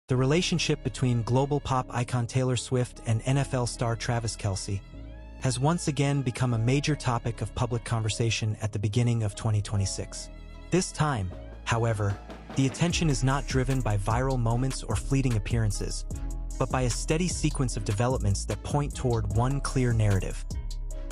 The relationship between global pop icon Taylor Swift and NFL star Travis Kelce has once again become a major topic of public conversation at the beginning of 2026. This time, however, the attention is not driven by viral moments or fleeting appearances, but by a steady sequence of developments that point toward one clear narrative.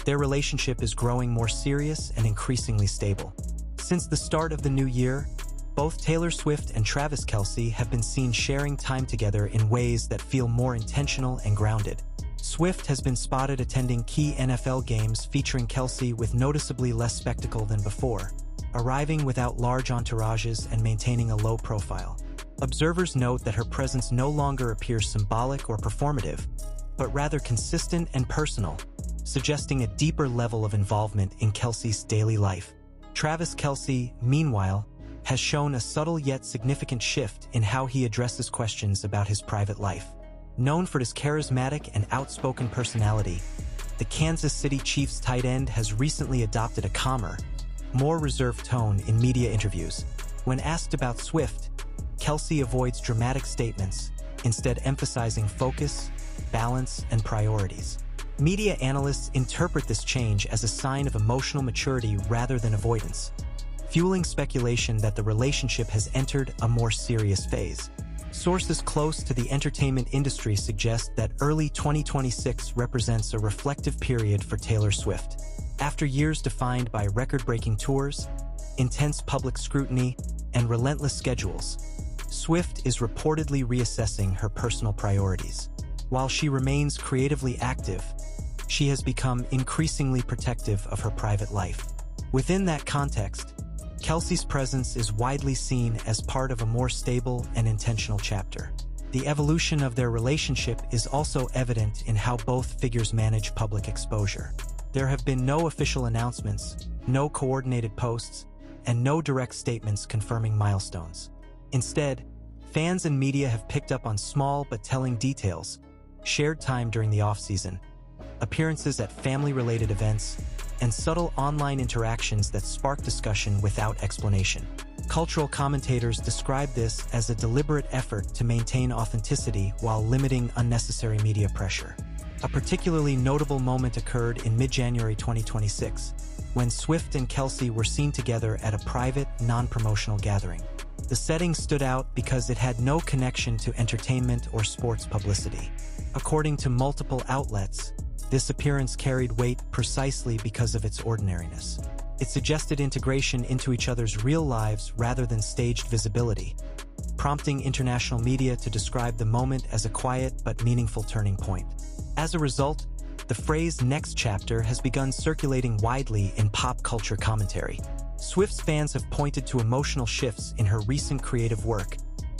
Their relationship is growing more serious and increasingly stable. Since the start of the new year, both Taylor Swift and Travis Kelce have been seen sharing time together in ways that feel more intentional and grounded. Swift has been spotted attending key NFL games featuring Kelce with noticeably less spectacle than before, arriving without large entourages and maintaining a low profile. Observers note that her presence no longer appears symbolic or performative, but rather consistent and personal, suggesting a deeper level of involvement in Kelce's daily life. Travis Kelce, meanwhile, has shown a subtle yet significant shift in how he addresses questions about his private life. Known for his charismatic and outspoken personality, the Kansas City Chiefs tight end has recently adopted a calmer, more reserved tone in media interviews. When asked about Swift, Kelce avoids dramatic statements, instead emphasizing focus, balance, and priorities. Media analysts interpret this change as a sign of emotional maturity rather than avoidance, fueling speculation that the relationship has entered a more serious phase. Sources close to the entertainment industry suggest that early 2026 represents a reflective period for Taylor Swift. After years defined by record-breaking tours, intense public scrutiny, and relentless schedules, Swift is reportedly reassessing her personal priorities. While she remains creatively active, she has become increasingly protective of her private life. Within that context, Kelce's presence is widely seen as part of a more stable and intentional chapter. The evolution of their relationship is also evident in how both figures manage public exposure. There have been no official announcements, no coordinated posts, and no direct statements confirming milestones. Instead, fans and media have picked up on small but telling details: shared time during the off-season, appearances at family-related events, and subtle online interactions that spark discussion without explanation. Cultural commentators describe this as a deliberate effort to maintain authenticity while limiting unnecessary media pressure. A particularly notable moment occurred in mid-January 2026, when Swift and Kelce were seen together at a private, non-promotional gathering. The setting stood out because it had no connection to entertainment or sports publicity. According to multiple outlets, this appearance carried weight precisely because of its ordinariness. It suggested integration into each other's real lives rather than staged visibility, prompting international media to describe the moment as a quiet but meaningful turning point. As a result, the phrase "next chapter" has begun circulating widely in pop culture commentary. Swift's fans have pointed to emotional shifts in her recent creative work,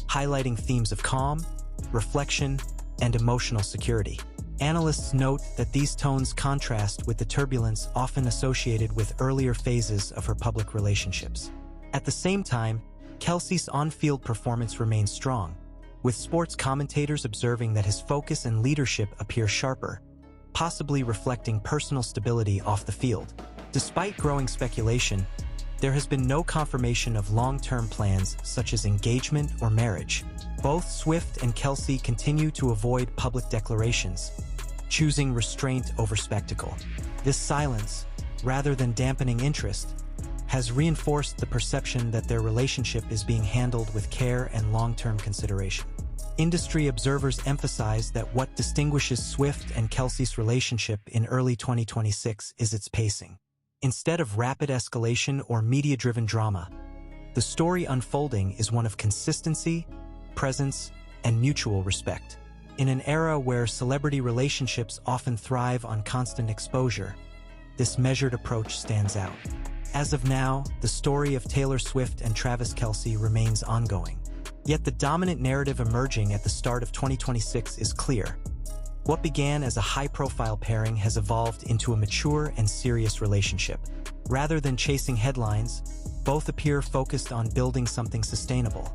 highlighting themes of calm, reflection, and emotional security. Analysts note that these tones contrast with the turbulence often associated with earlier phases of her public relationships. At the same time, Kelce's on-field performance remains strong, with sports commentators observing that his focus and leadership appear sharper, possibly reflecting personal stability off the field. Despite growing speculation, there has been no confirmation of long-term plans such as engagement or marriage. Both Swift and Kelce continue to avoid public declarations, choosing restraint over spectacle. This silence, rather than dampening interest, has reinforced the perception that their relationship is being handled with care and long-term consideration. Industry observers emphasize that what distinguishes Swift and Kelce's relationship in early 2026 is its pacing. Instead of rapid escalation or media-driven drama, the story unfolding is one of consistency, presence, and mutual respect. In an era where celebrity relationships often thrive on constant exposure, this measured approach stands out. As of now, the story of Taylor Swift and Travis Kelce remains ongoing. Yet the dominant narrative emerging at the start of 2026 is clear. What began as a high-profile pairing has evolved into a mature and serious relationship. Rather than chasing headlines, both appear focused on building something sustainable,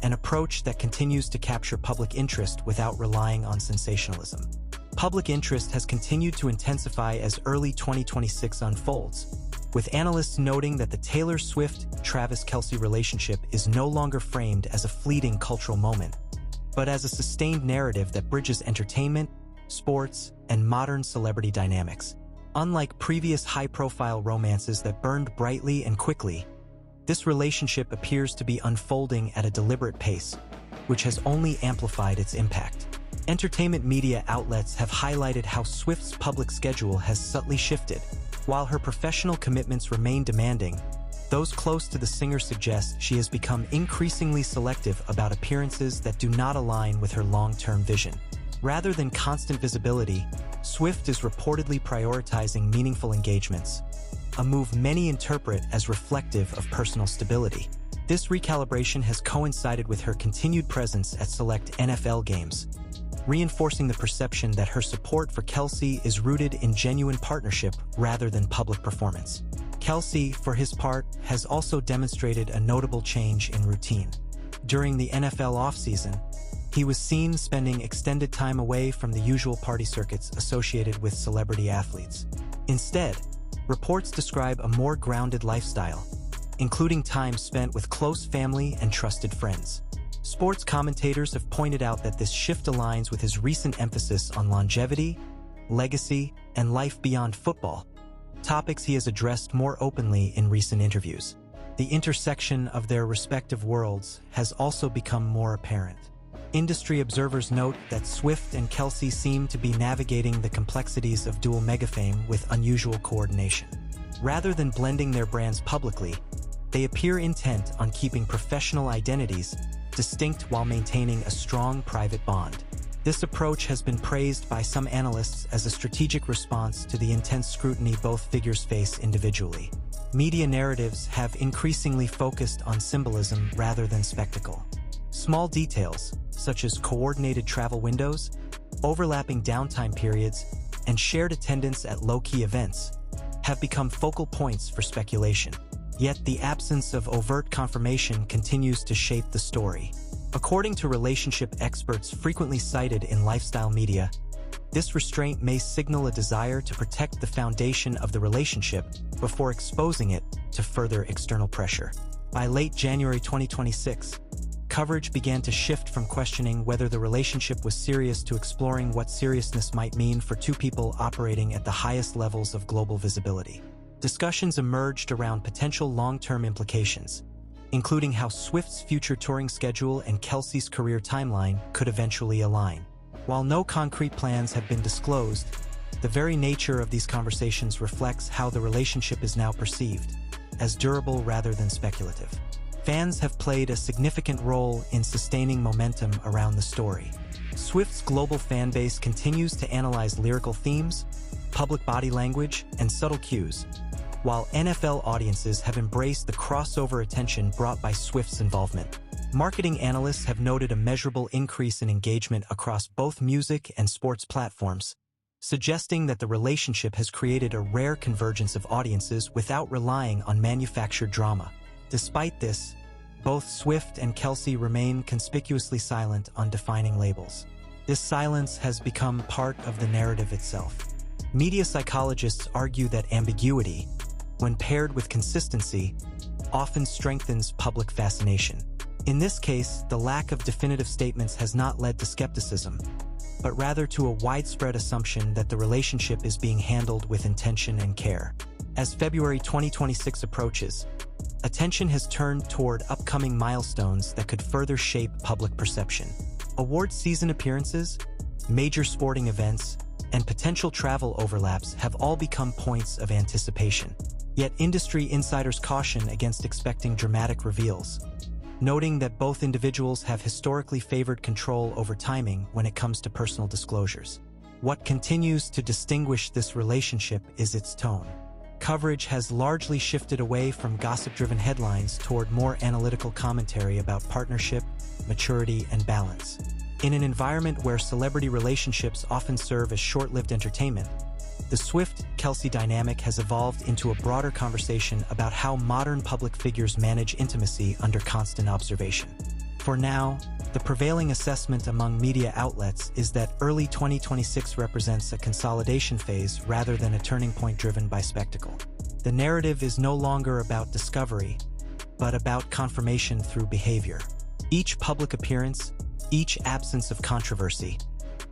an approach that continues to capture public interest without relying on sensationalism. Public interest has continued to intensify as early 2026 unfolds, with analysts noting that the Taylor Swift-Travis Kelce relationship is no longer framed as a fleeting cultural moment, but as a sustained narrative that bridges entertainment, sports, and modern celebrity dynamics. Unlike previous high-profile romances that burned brightly and quickly, this relationship appears to be unfolding at a deliberate pace, which has only amplified its impact. Entertainment media outlets have highlighted how Swift's public schedule has subtly shifted. While her professional commitments remain demanding, those close to the singer suggest she has become increasingly selective about appearances that do not align with her long-term vision. Rather than constant visibility, Swift is reportedly prioritizing meaningful engagements, a move many interpret as reflective of personal stability. This recalibration has coincided with her continued presence at select NFL games, reinforcing the perception that her support for Kelce is rooted in genuine partnership rather than public performance. Kelce, for his part, has also demonstrated a notable change in routine. During the NFL offseason, he was seen spending extended time away from the usual party circuits associated with celebrity athletes. Instead, reports describe a more grounded lifestyle, including time spent with close family and trusted friends. Sports commentators have pointed out that this shift aligns with his recent emphasis on longevity, legacy, and life beyond football, topics he has addressed more openly in recent interviews. The intersection of their respective worlds has also become more apparent. Industry observers note that Swift and Kelce seem to be navigating the complexities of dual megafame with unusual coordination. Rather than blending their brands publicly, they appear intent on keeping professional identities distinct while maintaining a strong private bond. This approach has been praised by some analysts as a strategic response to the intense scrutiny both figures face individually. Media narratives have increasingly focused on symbolism rather than spectacle. Small details, such as coordinated travel windows, overlapping downtime periods, and shared attendance at low-key events, have become focal points for speculation. Yet the absence of overt confirmation continues to shape the story. According to relationship experts frequently cited in lifestyle media, this restraint may signal a desire to protect the foundation of the relationship before exposing it to further external pressure. By late January 2026, coverage began to shift from questioning whether the relationship was serious to exploring what seriousness might mean for two people operating at the highest levels of global visibility. Discussions emerged around potential long-term implications, including how Swift's future touring schedule and Kelce's career timeline could eventually align. While no concrete plans have been disclosed, the very nature of these conversations reflects how the relationship is now perceived, as durable rather than speculative. Fans have played a significant role in sustaining momentum around the story. Swift's global fanbase continues to analyze lyrical themes, public body language, and subtle cues, while NFL audiences have embraced the crossover attention brought by Swift's involvement. Marketing analysts have noted a measurable increase in engagement across both music and sports platforms, suggesting that the relationship has created a rare convergence of audiences without relying on manufactured drama. Despite this, both Swift and Kelce remain conspicuously silent on defining labels. This silence has become part of the narrative itself. Media psychologists argue that ambiguity, when paired with consistency, often strengthens public fascination. In this case, the lack of definitive statements has not led to skepticism, but rather to a widespread assumption that the relationship is being handled with intention and care. As February 2026 approaches, attention has turned toward upcoming milestones that could further shape public perception. Award season appearances, major sporting events, and potential travel overlaps have all become points of anticipation. Yet industry insiders caution against expecting dramatic reveals, noting that both individuals have historically favored control over timing when it comes to personal disclosures. What continues to distinguish this relationship is its tone. Coverage has largely shifted away from gossip-driven headlines toward more analytical commentary about partnership, maturity, and balance. In an environment where celebrity relationships often serve as short-lived entertainment, the Swift-Kelce dynamic has evolved into a broader conversation about how modern public figures manage intimacy under constant observation. For now, the prevailing assessment among media outlets is that early 2026 represents a consolidation phase rather than a turning point driven by spectacle. The narrative is no longer about discovery, but about confirmation through behavior. Each public appearance, each absence of controversy,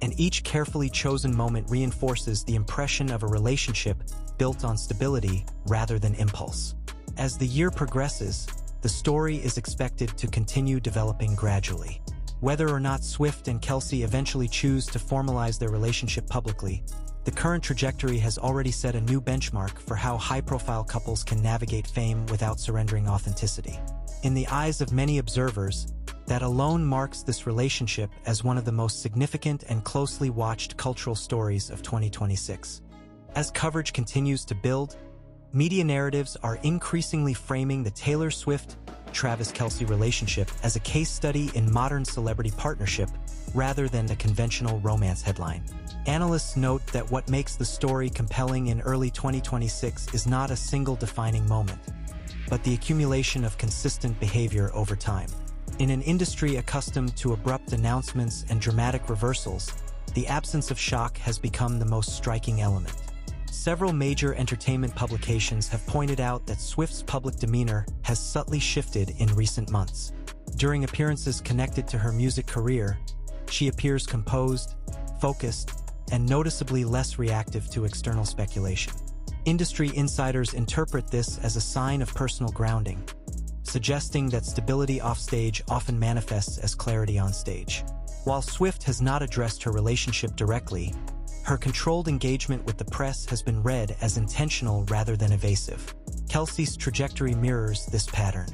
and each carefully chosen moment reinforces the impression of a relationship built on stability rather than impulse. As the year progresses, the story is expected to continue developing gradually. Whether or not Swift and Kelce eventually choose to formalize their relationship publicly, the current trajectory has already set a new benchmark for how high-profile couples can navigate fame without surrendering authenticity. In the eyes of many observers, that alone marks this relationship as one of the most significant and closely watched cultural stories of 2026. As coverage continues to build, media narratives are increasingly framing the Taylor Swift-Travis Kelce relationship as a case study in modern celebrity partnership rather than the conventional romance headline. Analysts note that what makes the story compelling in early 2026 is not a single defining moment, but the accumulation of consistent behavior over time. In an industry accustomed to abrupt announcements and dramatic reversals, the absence of shock has become the most striking element. Several major entertainment publications have pointed out that Swift's public demeanor has subtly shifted in recent months. During appearances connected to her music career, she appears composed, focused, and noticeably less reactive to external speculation. Industry insiders interpret this as a sign of personal grounding, suggesting that stability offstage often manifests as clarity on stage. While Swift has not addressed her relationship directly, her controlled engagement with the press has been read as intentional rather than evasive. Kelce's trajectory mirrors this pattern.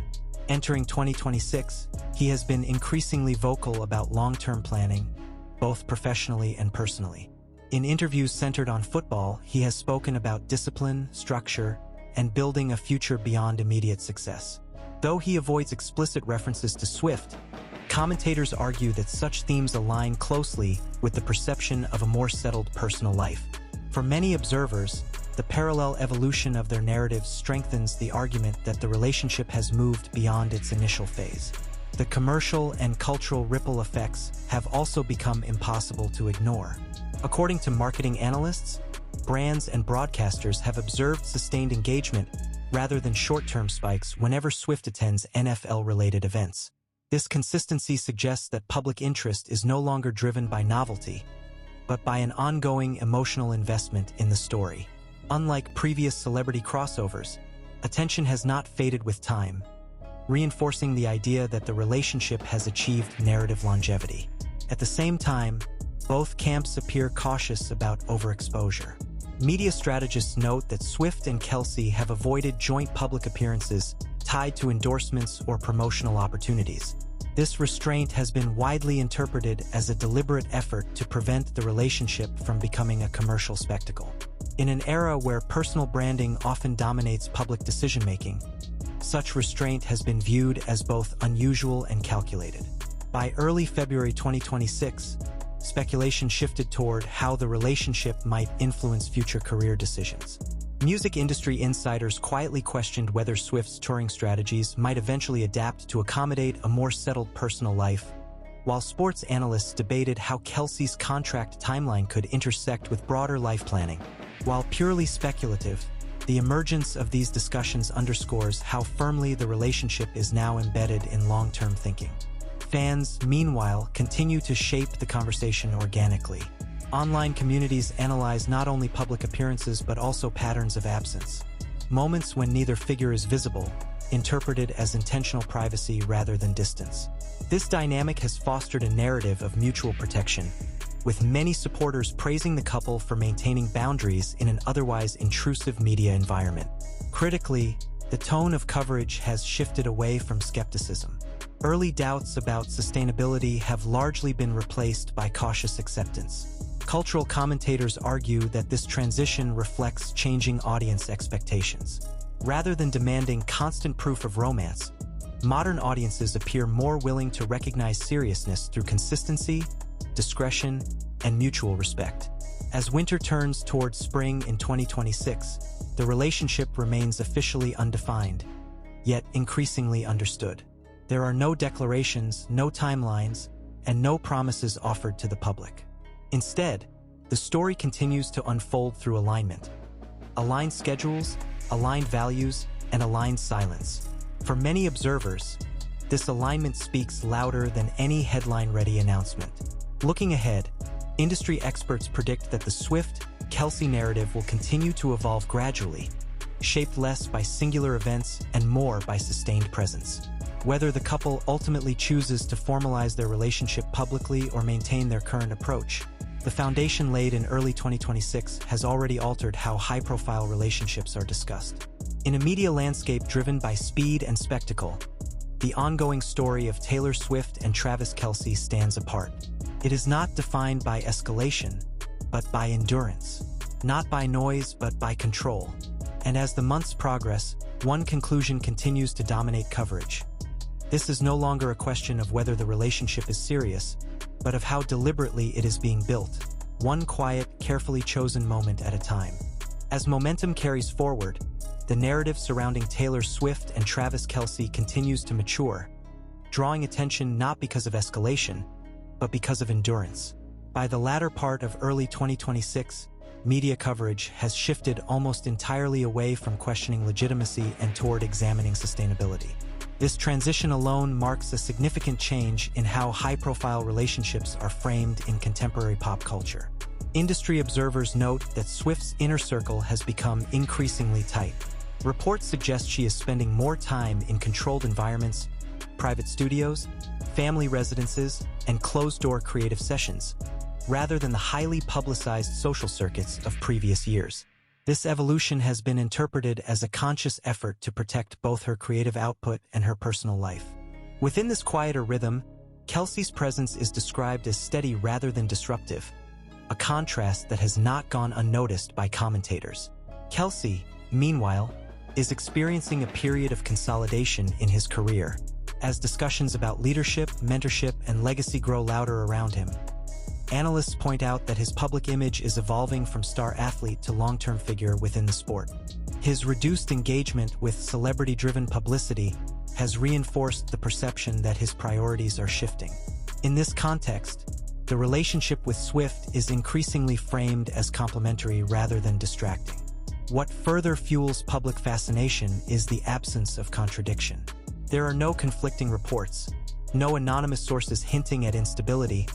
Entering 2026, he has been increasingly vocal about long-term planning, both professionally and personally. In interviews centered on football, he has spoken about discipline, structure, and building a future beyond immediate success. Though he avoids explicit references to Swift, commentators argue that such themes align closely with the perception of a more settled personal life. For many observers, the parallel evolution of their narratives strengthens the argument that the relationship has moved beyond its initial phase. The commercial and cultural ripple effects have also become impossible to ignore. According to marketing analysts, brands and broadcasters have observed sustained engagement rather than short-term spikes whenever Swift attends NFL-related events. This consistency suggests that public interest is no longer driven by novelty, but by an ongoing emotional investment in the story. Unlike previous celebrity crossovers, attention has not faded with time, reinforcing the idea that the relationship has achieved narrative longevity. At the same time, both camps appear cautious about overexposure. Media strategists note that Swift and Kelce have avoided joint public appearances tied to endorsements or promotional opportunities. This restraint has been widely interpreted as a deliberate effort to prevent the relationship from becoming a commercial spectacle. In an era where personal branding often dominates public decision-making, such restraint has been viewed as both unusual and calculated. By early February 2026, speculation shifted toward how the relationship might influence future career decisions. Music industry insiders quietly questioned whether Swift's touring strategies might eventually adapt to accommodate a more settled personal life, while sports analysts debated how Kelce's contract timeline could intersect with broader life planning. While purely speculative, the emergence of these discussions underscores how firmly the relationship is now embedded in long-term thinking. Fans, meanwhile, continue to shape the conversation organically. Online communities analyze not only public appearances but also patterns of absence. Moments when neither figure is visible, interpreted as intentional privacy rather than distance. This dynamic has fostered a narrative of mutual protection, with many supporters praising the couple for maintaining boundaries in an otherwise intrusive media environment. Critically, the tone of coverage has shifted away from skepticism. Early doubts about sustainability have largely been replaced by cautious acceptance. Cultural commentators argue that this transition reflects changing audience expectations. Rather than demanding constant proof of romance, modern audiences appear more willing to recognize seriousness through consistency, discretion, and mutual respect. As winter turns towards spring in 2026, the relationship remains officially undefined, yet increasingly understood. There are no declarations, no timelines, and no promises offered to the public. Instead, the story continues to unfold through alignment. Aligned schedules, aligned values, and aligned silence. For many observers, This alignment speaks louder than any headline-ready announcement. Looking ahead, industry experts predict that the Swift-Kelce narrative will continue to evolve gradually, shaped less by singular events and more by sustained presence. Whether the couple ultimately chooses to formalize their relationship publicly or maintain their current approach, the foundation laid in early 2026 has already altered how high-profile relationships are discussed. In a media landscape driven by speed and spectacle, the ongoing story of Taylor Swift and Travis Kelce stands apart. It is not defined by escalation, but by endurance. Not by noise, but by control. And as the months progress, one conclusion continues to dominate coverage. This is no longer a question of whether the relationship is serious, but of how deliberately it is being built, one quiet, carefully chosen moment at a time. As momentum carries forward, the narrative surrounding Taylor Swift and Travis Kelce continues to mature, drawing attention not because of escalation, but because of endurance. By the latter part of early 2026, media coverage has shifted almost entirely away from questioning legitimacy and toward examining sustainability. This transition alone marks a significant change in how high-profile relationships are framed in contemporary pop culture. Industry observers note that Swift's inner circle has become increasingly tight. Reports suggest she is spending more time in controlled environments, private studios, family residences, and closed-door creative sessions, rather than the highly publicized social circuits of previous years. This evolution has been interpreted as a conscious effort to protect both her creative output and her personal life. Within this quieter rhythm, Kelce's presence is described as steady rather than disruptive, a contrast that has not gone unnoticed by commentators. Kelce, meanwhile, is experiencing a period of consolidation in his career, as discussions about leadership, mentorship, and legacy grow louder around him. Analysts point out that his public image is evolving from star athlete to long-term figure within the sport. His reduced engagement with celebrity-driven publicity has reinforced the perception that his priorities are shifting. In this context, the relationship with Swift is increasingly framed as complementary rather than distracting. What further fuels public fascination is the absence of contradiction. There are no conflicting reports, no anonymous sources hinting at instability,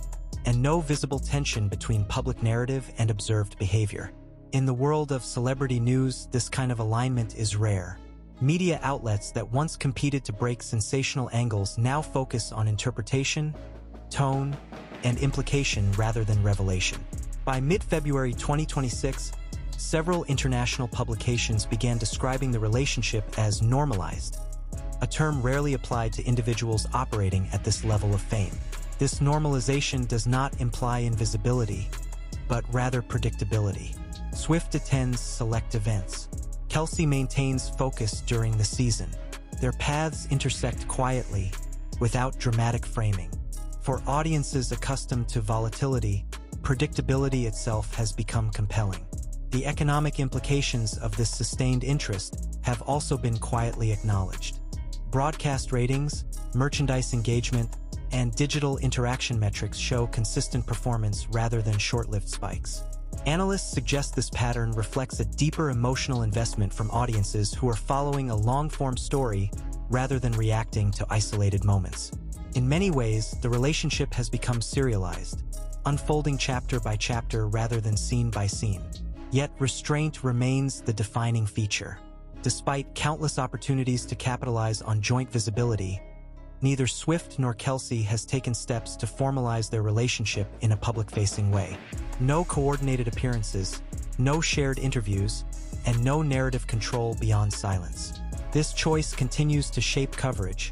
and no visible tension between public narrative and observed behavior. In the world of celebrity news, this kind of alignment is rare. Media outlets that once competed to break sensational angles now focus on interpretation, tone, and implication rather than revelation. By mid-February 2026, several international publications began describing the relationship as normalized, a term rarely applied to individuals operating at this level of fame. This normalization does not imply invisibility, but rather predictability. Swift attends select events. Kelce maintains focus during the season. Their paths intersect quietly, without dramatic framing. For audiences accustomed to volatility, predictability itself has become compelling. The economic implications of this sustained interest have also been quietly acknowledged. Broadcast ratings, merchandise engagement, and digital interaction metrics show consistent performance rather than short-lived spikes. Analysts suggest this pattern reflects a deeper emotional investment from audiences who are following a long-form story rather than reacting to isolated moments. In many ways, the relationship has become serialized, unfolding chapter by chapter rather than scene by scene. Yet restraint remains the defining feature. Despite countless opportunities to capitalize on joint visibility, neither Swift nor Kelce has taken steps to formalize their relationship in a public-facing way. No coordinated appearances, no shared interviews, and no narrative control beyond silence. This choice continues to shape coverage,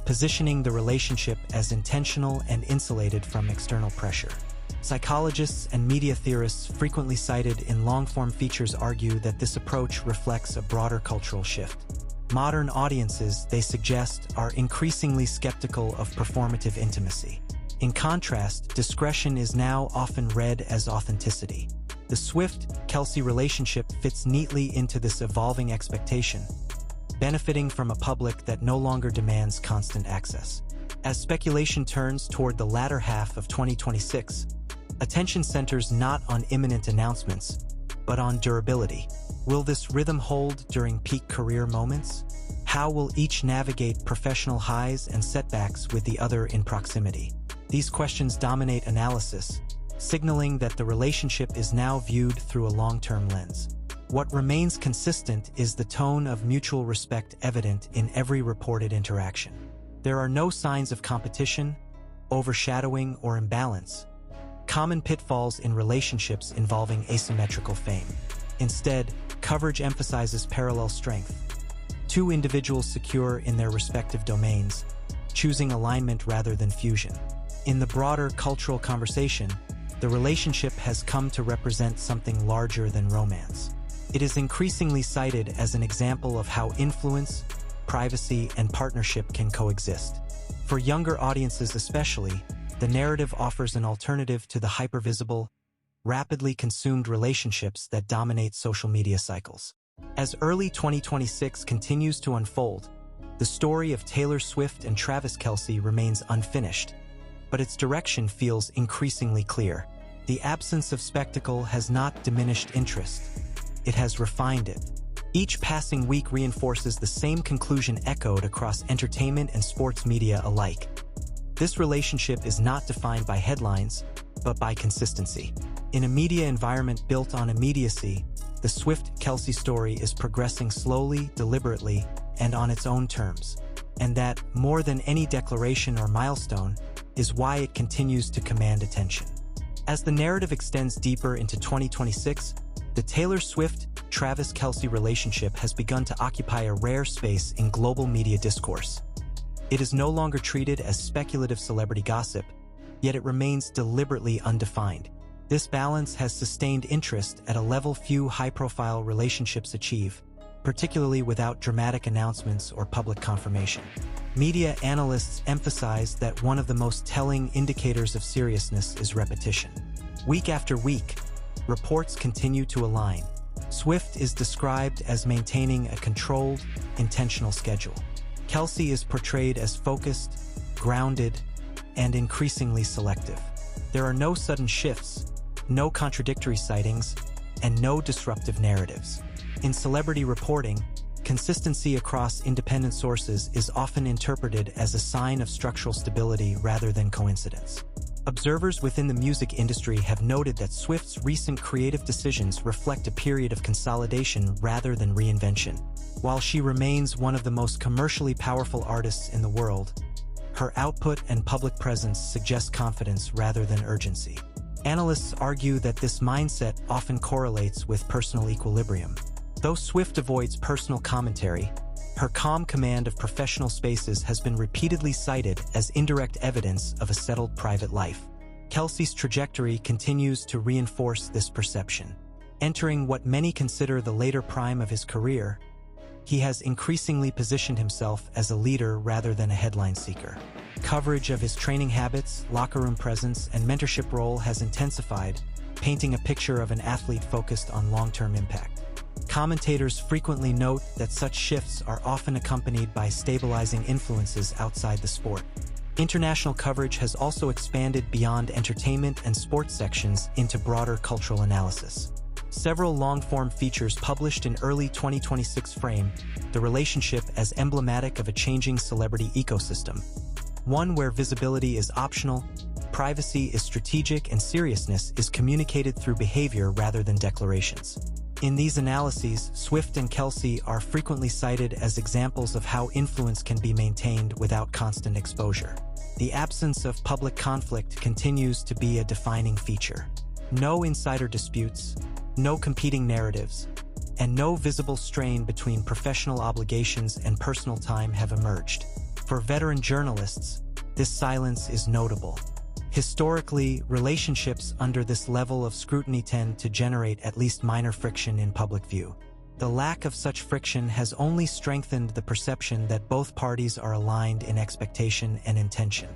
positioning the relationship as intentional and insulated from external pressure. Psychologists and media theorists frequently cited in long-form features argue that this approach reflects a broader cultural shift. Modern audiences, they suggest, are increasingly skeptical of performative intimacy. In contrast, discretion is now often read as authenticity. The Swift-Kelce relationship fits neatly into this evolving expectation, benefiting from a public that no longer demands constant access. As speculation turns toward the latter half of 2026, attention centers not on imminent announcements, but on durability. Will this rhythm hold during peak career moments? How will each navigate professional highs and setbacks with the other in proximity? These questions dominate analysis, signaling that the relationship is now viewed through a long-term lens. What remains consistent is the tone of mutual respect evident in every reported interaction. There are no signs of competition, overshadowing, or imbalance, common pitfalls in relationships involving asymmetrical fame. Instead, coverage emphasizes parallel strength, two individuals secure in their respective domains, choosing alignment rather than fusion. In the broader cultural conversation, the relationship has come to represent something larger than romance. It is increasingly cited as an example of how influence, privacy, and partnership can coexist. For younger audiences especially, the narrative offers an alternative to the hypervisible, rapidly consumed relationships that dominate social media cycles. As early 2026 continues to unfold, the story of Taylor Swift and Travis Kelce remains unfinished, but its direction feels increasingly clear. The absence of spectacle has not diminished interest. It has refined it. Each passing week reinforces the same conclusion echoed across entertainment and sports media alike. This relationship is not defined by headlines, but by consistency. In a media environment built on immediacy, the Swift-Kelce story is progressing slowly, deliberately, and on its own terms. And that, more than any declaration or milestone, is why it continues to command attention. As the narrative extends deeper into 2026, the Taylor Swift-Travis Kelce relationship has begun to occupy a rare space in global media discourse. It is no longer treated as speculative celebrity gossip, yet it remains deliberately undefined. This balance has sustained interest at a level few high-profile relationships achieve, particularly without dramatic announcements or public confirmation. Media analysts emphasize that one of the most telling indicators of seriousness is repetition. Week after week, reports continue to align. Swift is described as maintaining a controlled, intentional schedule. Kelce is portrayed as focused, grounded, and increasingly selective. There are no sudden shifts, no contradictory sightings, and no disruptive narratives. In celebrity reporting, consistency across independent sources is often interpreted as a sign of structural stability rather than coincidence. Observers within the music industry have noted that Swift's recent creative decisions reflect a period of consolidation rather than reinvention. While she remains one of the most commercially powerful artists in the world, her output and public presence suggest confidence rather than urgency. Analysts argue that this mindset often correlates with personal equilibrium. Though Swift avoids personal commentary, her calm command of professional spaces has been repeatedly cited as indirect evidence of a settled private life. Kelce's trajectory continues to reinforce this perception. Entering what many consider the later prime of his career, he has increasingly positioned himself as a leader rather than a headline seeker. Coverage of his training habits, locker room presence, and mentorship role has intensified, painting a picture of an athlete focused on long-term impact. Commentators frequently note that such shifts are often accompanied by stabilizing influences outside the sport. International coverage has also expanded beyond entertainment and sports sections into broader cultural analysis. Several long-form features published in early 2026 frame the relationship as emblematic of a changing celebrity ecosystem, one where visibility is optional, privacy is strategic, and seriousness is communicated through behavior rather than declarations. In these analyses, Swift and Kelce are frequently cited as examples of how influence can be maintained without constant exposure. The absence of public conflict continues to be a defining feature. No insider disputes, no competing narratives, and no visible strain between professional obligations and personal time have emerged. For veteran journalists, this silence is notable. Historically, relationships under this level of scrutiny tend to generate at least minor friction in public view. The lack of such friction has only strengthened the perception that both parties are aligned in expectation and intention.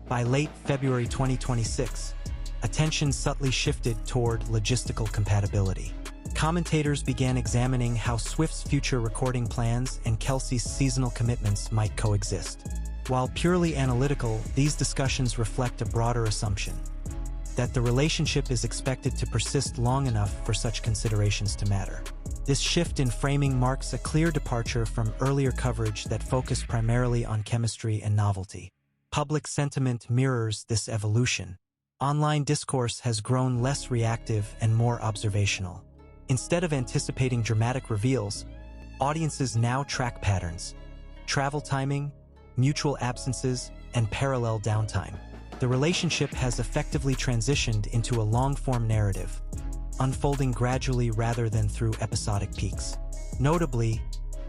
By late February 2026, attention subtly shifted toward logistical compatibility. Commentators began examining how Swift's future recording plans and Kelce's seasonal commitments might coexist. While purely analytical, these discussions reflect a broader assumption that the relationship is expected to persist long enough for such considerations to matter. This shift in framing marks a clear departure from earlier coverage that focused primarily on chemistry and novelty. Public sentiment mirrors this evolution. Online discourse has grown less reactive and more observational. Instead of anticipating dramatic reveals, audiences now track patterns, travel timing, mutual absences, and parallel downtime. The relationship has effectively transitioned into a long-form narrative, unfolding gradually rather than through episodic peaks. Notably,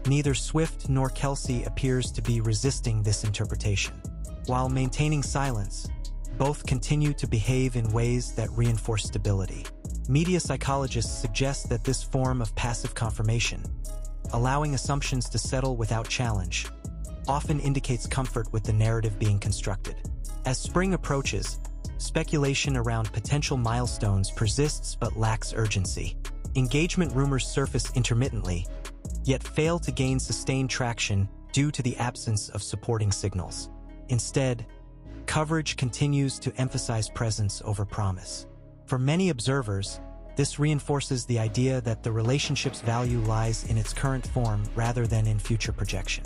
neither Swift nor Kelce appears to be resisting this interpretation. While maintaining silence, both continue to behave in ways that reinforce stability. Media psychologists suggest that this form of passive confirmation, allowing assumptions to settle without challenge, often indicates comfort with the narrative being constructed. As spring approaches, speculation around potential milestones persists but lacks urgency. Engagement rumors surface intermittently, yet fail to gain sustained traction due to the absence of supporting signals. Instead, coverage continues to emphasize presence over promise. For many observers, this reinforces the idea that the relationship's value lies in its current form rather than in future projection.